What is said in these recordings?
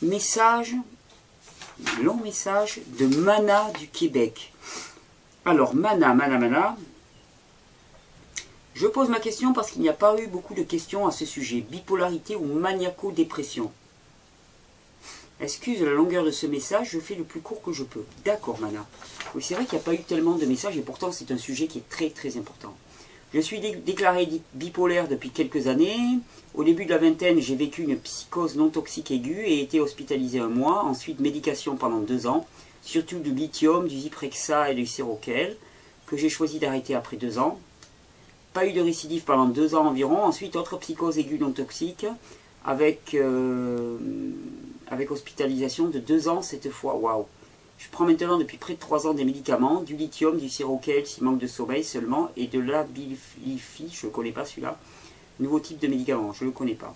Message, long message de Mana du Québec. Alors, Mana. Je pose ma question parce qu'il n'y a pas eu beaucoup de questions à ce sujet. Bipolarité ou maniaco-dépression. Excuse la longueur de ce message, je fais le plus court que je peux. D'accord, Mana. Oui, c'est vrai qu'il n'y a pas eu tellement de messages et pourtant c'est un sujet qui est très très important. Je suis déclaré bipolaire depuis quelques années. Au début de la vingtaine, j'ai vécu une psychose non toxique aiguë et été hospitalisé 1 mois. Ensuite, médication pendant 2 ans, surtout du lithium, du Zyprexa et du Seroquel, que j'ai choisi d'arrêter après 2 ans. Pas eu de récidive pendant 2 ans environ. Ensuite, autre psychose aiguë non toxique, avec hospitalisation de 2 ans cette fois. Waouh! Je prends maintenant depuis près de 3 ans des médicaments, du lithium, du Seroquel, si manque de sommeil seulement, et de l'Abilify, je ne connais pas celui-là. Nouveau type de médicament, je ne le connais pas.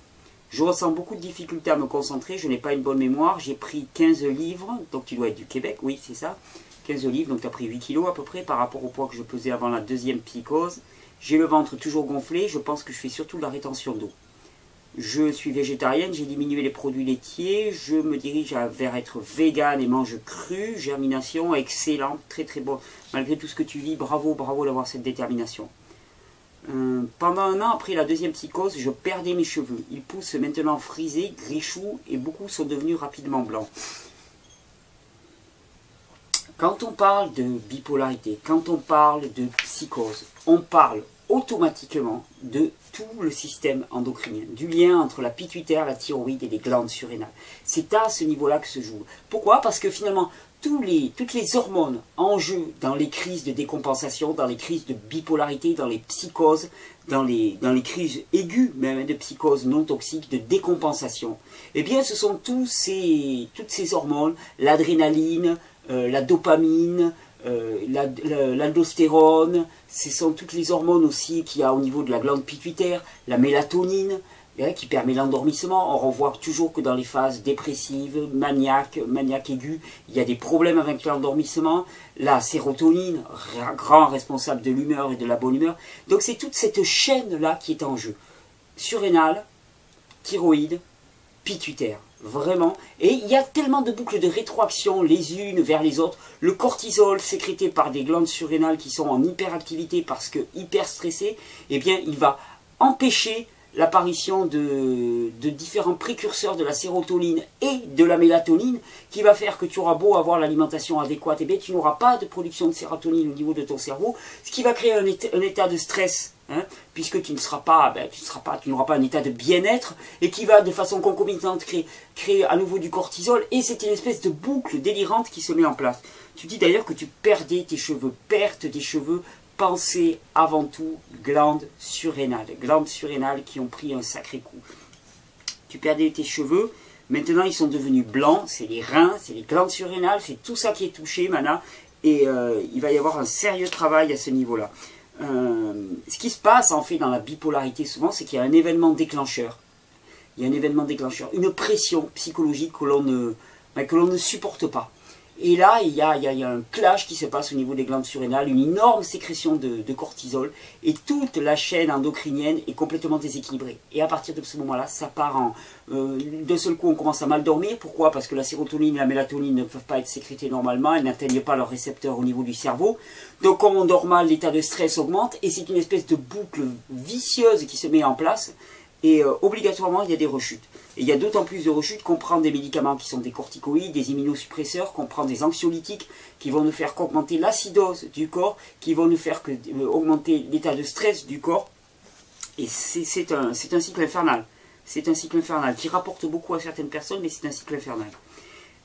Je ressens beaucoup de difficultés à me concentrer, je n'ai pas une bonne mémoire, j'ai pris 15 livres, donc tu dois être du Québec, oui c'est ça, 15 livres, donc tu as pris 8 kilos à peu près par rapport au poids que je pesais avant la deuxième psychose. J'ai le ventre toujours gonflé, je pense que je fais surtout de la rétention d'eau. Je suis végétarienne, j'ai diminué les produits laitiers, je me dirige vers être végane et mange cru, germination, excellent, très très bon. Malgré tout ce que tu vis, bravo, bravo d'avoir cette détermination. Pendant 1 an après la deuxième psychose, je perdais mes cheveux. Ils poussent maintenant frisés, gris-choux et beaucoup sont devenus rapidement blancs. Quand on parle de bipolarité, quand on parle de psychose, on parle automatiquement de tout le système endocrinien, du lien entre la pituitaire, la thyroïde et les glandes surrénales. C'est à ce niveau-là que se joue. Pourquoi? Parce que finalement, toutes les hormones en jeu dans les crises de décompensation, dans les crises de bipolarité, dans les psychoses, dans les crises aiguës même de psychose non toxique, de décompensation, eh bien ce sont toutes ces hormones, l'adrénaline, la dopamine, l'aldostérone, ce sont toutes les hormones aussi qu'il y a au niveau de la glande pituitaire, la mélatonine, qui permet l'endormissement. On revoit toujours que dans les phases dépressives, maniaque aiguë, il y a des problèmes avec l'endormissement. La sérotonine, grand responsable de l'humeur et de la bonne humeur. Donc c'est toute cette chaîne-là qui est en jeu. Surrénale, thyroïde, pituitaire. Vraiment. Et il y a tellement de boucles de rétroaction les unes vers les autres. Le cortisol sécrété par des glandes surrénales qui sont en hyperactivité parce que hyper stressées, eh bien il va empêcher l'apparition de différents précurseurs de la sérotonine et de la mélatonine qui va faire que tu auras beau avoir l'alimentation adéquate, eh bien tu n'auras pas de production de sérotonine au niveau de ton cerveau, ce qui va créer un état de stress. Puisque tu n'auras pas un état de bien-être et qui va de façon concomitante créer à nouveau du cortisol et c'est une espèce de boucle délirante qui se met en place. Tu dis d'ailleurs que tu perdais tes cheveux, perte des cheveux, pensez avant tout glandes surrénales qui ont pris un sacré coup. Tu perdais tes cheveux, maintenant ils sont devenus blancs, c'est les reins, c'est les glandes surrénales, c'est tout ça qui est touché, Mana, et il va y avoir un sérieux travail à ce niveau-là. Ce qui se passe en fait dans la bipolarité souvent, c'est qu'il y a un événement déclencheur. Il y a un événement déclencheur, une pression psychologique que l'on ne supporte pas. Et là, il y a un clash qui se passe au niveau des glandes surrénales, une énorme sécrétion de cortisol, et toute la chaîne endocrinienne est complètement déséquilibrée. Et à partir de ce moment-là, ça part en... d'un seul coup, on commence à mal dormir. Pourquoi? Parce que la sérotonine et la mélatonine ne peuvent pas être sécrétées normalement, elles n'atteignent pas leurs récepteurs au niveau du cerveau. Donc, comme on dort mal, l'état de stress augmente, et c'est une espèce de boucle vicieuse qui se met en place, et obligatoirement, il y a des rechutes. Et il y a d'autant plus de rechutes qu'on prend des médicaments qui sont des corticoïdes, des immunosuppresseurs, qu'on prend des anxiolytiques qui vont nous faire augmenter l'acidose du corps, qui vont nous faire augmenter l'état de stress du corps. Et c'est un cycle infernal. C'est un cycle infernal qui rapporte beaucoup à certaines personnes, mais c'est un cycle infernal.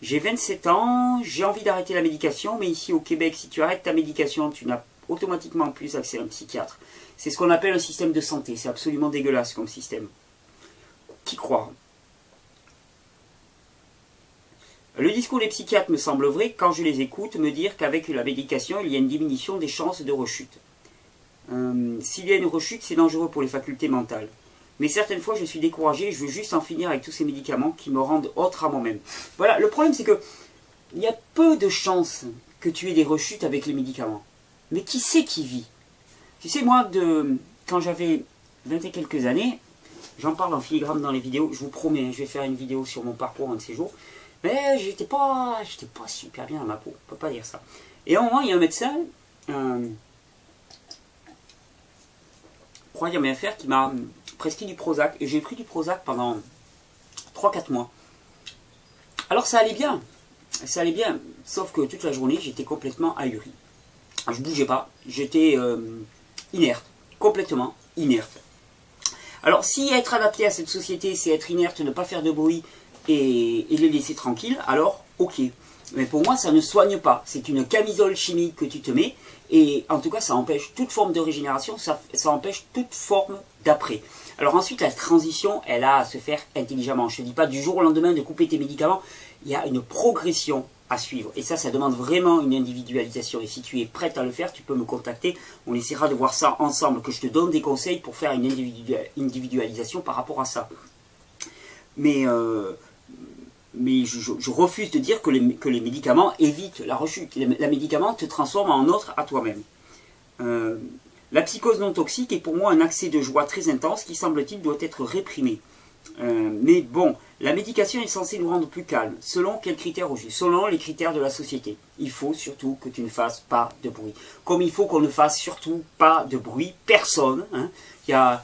J'ai 27 ans, j'ai envie d'arrêter la médication, mais ici au Québec, si tu arrêtes ta médication, tu n'as automatiquement plus accès à un psychiatre. C'est ce qu'on appelle un système de santé. C'est absolument dégueulasse comme système. Qui croire? Le discours des psychiatres me semble vrai quand je les écoute me dire qu'avec la médication, il y a une diminution des chances de rechute. S'il y a une rechute, c'est dangereux pour les facultés mentales. Mais certaines fois, je suis découragé et je veux juste en finir avec tous ces médicaments qui me rendent autre à moi-même. Voilà, le problème c'est que il y a peu de chances que tu aies des rechutes avec les médicaments. Mais qui c'est qui vit? Tu sais, moi, quand j'avais 20 et quelques années, J'en parle en filigrane dans les vidéos. Je vous promets, hein, je vais faire une vidéo sur mon parcours un de ces jours. Mais j'étais pas super bien à ma peau. On peut pas dire ça. Et à un moment, il y a un médecin, croyez bien faire, qui m'a prescrit du Prozac. Et j'ai pris du Prozac pendant 3-4 mois. Alors ça allait bien. Ça allait bien. Sauf que toute la journée, j'étais complètement ahuri. Je bougeais pas. J'étais inerte. Complètement inerte. Alors, si être adapté à cette société, c'est être inerte, ne pas faire de bruit et les laisser tranquilles, alors ok. Mais pour moi, ça ne soigne pas. C'est une camisole chimique que tu te mets, et en tout cas, ça empêche toute forme de régénération, ça empêche toute forme d'après. Alors ensuite, la transition, elle a à se faire intelligemment. Je ne te dis pas du jour au lendemain de couper tes médicaments, il y a une progression à suivre. Et ça demande vraiment une individualisation. Et si tu es prête à le faire, tu peux me contacter. On essaiera de voir ça ensemble, que je te donne des conseils pour faire une individualisation par rapport à ça. Mais je refuse de dire que les médicaments évitent la rechute. La médicament te transforme en autre à toi-même. La psychose non toxique est pour moi un accès de joie très intense qui, semble-t-il, doit être réprimé. Mais bon, la médication est censée nous rendre plus calmes. Selon quels critères au juste? Selon les critères de la société. Il faut surtout que tu ne fasses pas de bruit. Comme il faut qu'on ne fasse surtout pas de bruit. Personne. Hein. Il y a...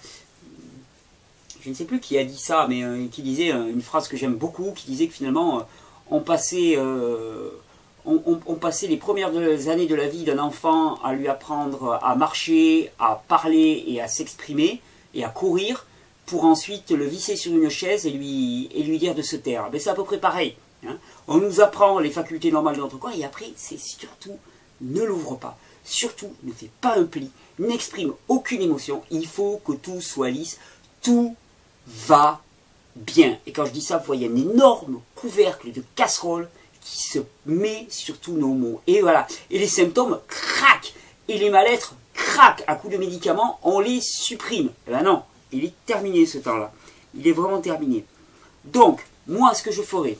Je ne sais plus qui a dit ça, mais qui disait une phrase que j'aime beaucoup, qui disait que finalement, on passait les premières années de la vie d'un enfant à lui apprendre à marcher, à parler et à s'exprimer, et à courir, pour ensuite le visser sur une chaise et lui dire de se taire. Mais c'est à peu près pareil. Hein. On nous apprend les facultés normales de notre corps, et après, c'est surtout, ne l'ouvre pas. Surtout, ne fais pas un pli, n'exprime aucune émotion. Il faut que tout soit lisse, tout va bien. Et quand je dis ça, vous voyez un énorme couvercle de casserole qui se met sur tous nos maux. Et voilà. Et les symptômes craquent. Et les mal-être craquent. À coup de médicaments, on les supprime. Eh ben non, il est terminé ce temps-là. Il est vraiment terminé. Donc, moi, ce que je ferai,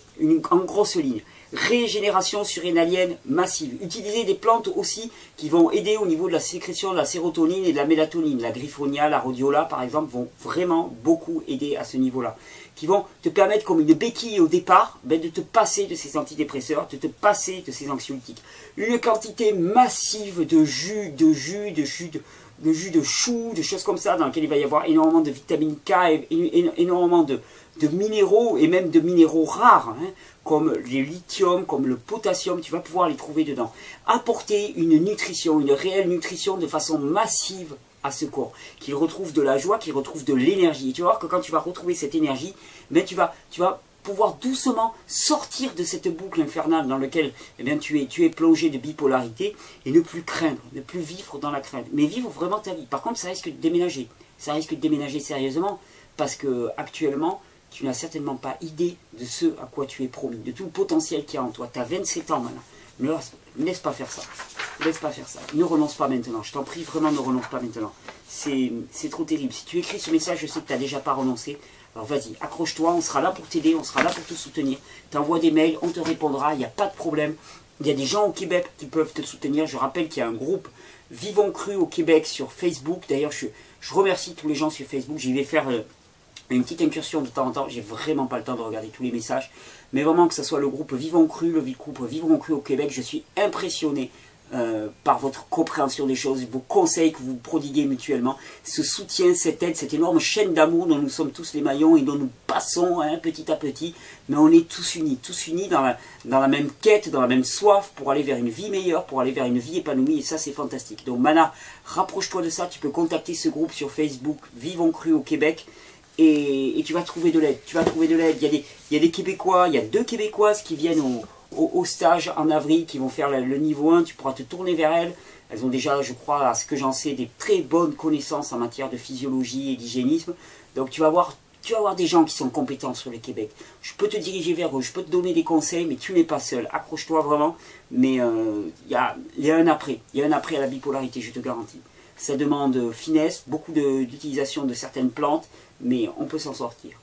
en grosse ligne, régénération surrénalienne massive. Utiliser des plantes aussi qui vont aider au niveau de la sécrétion de la sérotonine et de la mélatonine. La griffonia, la rhodiola par exemple vont vraiment beaucoup aider à ce niveau-là. Qui vont te permettre comme une béquille au départ de te passer de ces antidépresseurs, de te passer de ces anxiolytiques. Une quantité massive de jus, de choux, de choses comme ça dans lesquelles il va y avoir énormément de vitamine K, énormément de minéraux et même de minéraux rares, hein, comme le lithium, comme le potassium, tu vas pouvoir les trouver dedans. Apporter une nutrition, une réelle nutrition de façon massive à ce corps, qu'il retrouve de la joie, qu'il retrouve de l'énergie. Et tu vas voir que quand tu vas retrouver cette énergie, ben tu vas pouvoir doucement sortir de cette boucle infernale dans laquelle eh bien, tu es plongé de bipolarité et ne plus craindre, ne plus vivre dans la crainte, mais vivre vraiment ta vie. Par contre, ça risque de déménager. Ça risque de déménager sérieusement parce que actuellement, tu n'as certainement pas idée de ce à quoi tu es promis, de tout le potentiel qu'il y a en toi. Tu as 27 ans maintenant. Ne laisse pas faire ça. Ne laisse pas faire ça. Ne renonce pas maintenant. Je t'en prie, vraiment, ne renonce pas maintenant. C'est trop terrible. Si tu écris ce message, je sais que tu n'as déjà pas renoncé. Alors vas-y, accroche-toi, on sera là pour t'aider, on sera là pour te soutenir. Tu envoies des mails, on te répondra, il n'y a pas de problème. Il y a des gens au Québec qui peuvent te soutenir. Je rappelle qu'il y a un groupe Vivons Cru au Québec sur Facebook. D'ailleurs, je remercie tous les gens sur Facebook. J'y vais faire une petite incursion de temps en temps. J'ai vraiment pas le temps de regarder tous les messages. Mais vraiment que ce soit le groupe Vivons Cru, le groupe Vivons Cru au Québec, je suis impressionné par votre compréhension des choses, vos conseils que vous prodiguez mutuellement, ce soutien, cette aide, cette énorme chaîne d'amour dont nous sommes tous les maillons et dont nous passons hein, petit à petit, mais on est tous unis dans la même quête, dans la même soif pour aller vers une vie meilleure, pour aller vers une vie épanouie, et ça c'est fantastique. Donc Mana, rapproche-toi de ça, tu peux contacter ce groupe sur Facebook, Vivons Cru au Québec, et tu vas trouver de l'aide, il y a des Québécois, il y a 2 Québécoises qui viennent au stage en avril, qui vont faire le niveau 1, tu pourras te tourner vers elles. Elles ont déjà, je crois, à ce que j'en sais, des très bonnes connaissances en matière de physiologie et d'hygiénisme. Donc tu vas voir des gens qui sont compétents sur le Québec. Je peux te diriger vers eux, je peux te donner des conseils, mais tu n'es pas seul. Accroche-toi vraiment. Mais il y a un après. Il y a un après à la bipolarité, je te garantis. Ça demande finesse, beaucoup d'utilisation de certaines plantes, mais on peut s'en sortir.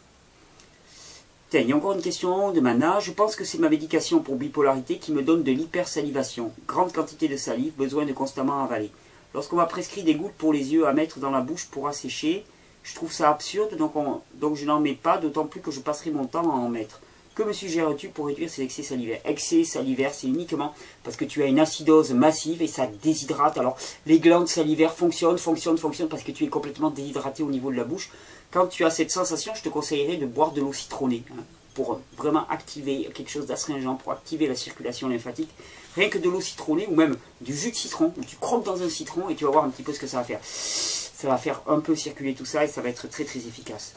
Il y a encore une question de Mana. Je pense que c'est ma médication pour bipolarité qui me donne de l'hypersalivation. Grande quantité de salive, besoin de constamment avaler. Lorsqu'on m'a prescrit des gouttes pour les yeux à mettre dans la bouche pour assécher, Je trouve ça absurde, donc je n'en mets pas, d'autant plus que je passerai mon temps à en mettre. Que me suggères-tu pour réduire ces excès salivaires? Excès salivaires, c'est uniquement parce que tu as une acidose massive et ça déshydrate. Alors, les glandes salivaires fonctionnent parce que tu es complètement déshydraté au niveau de la bouche. Quand tu as cette sensation, je te conseillerais de boire de l'eau citronnée, hein, pour vraiment activer quelque chose d'astringent, pour activer la circulation lymphatique. Rien que de l'eau citronnée ou même du jus de citron, où tu croques dans un citron et tu vas voir un petit peu ce que ça va faire. Ça va faire un peu circuler tout ça et ça va être très très efficace.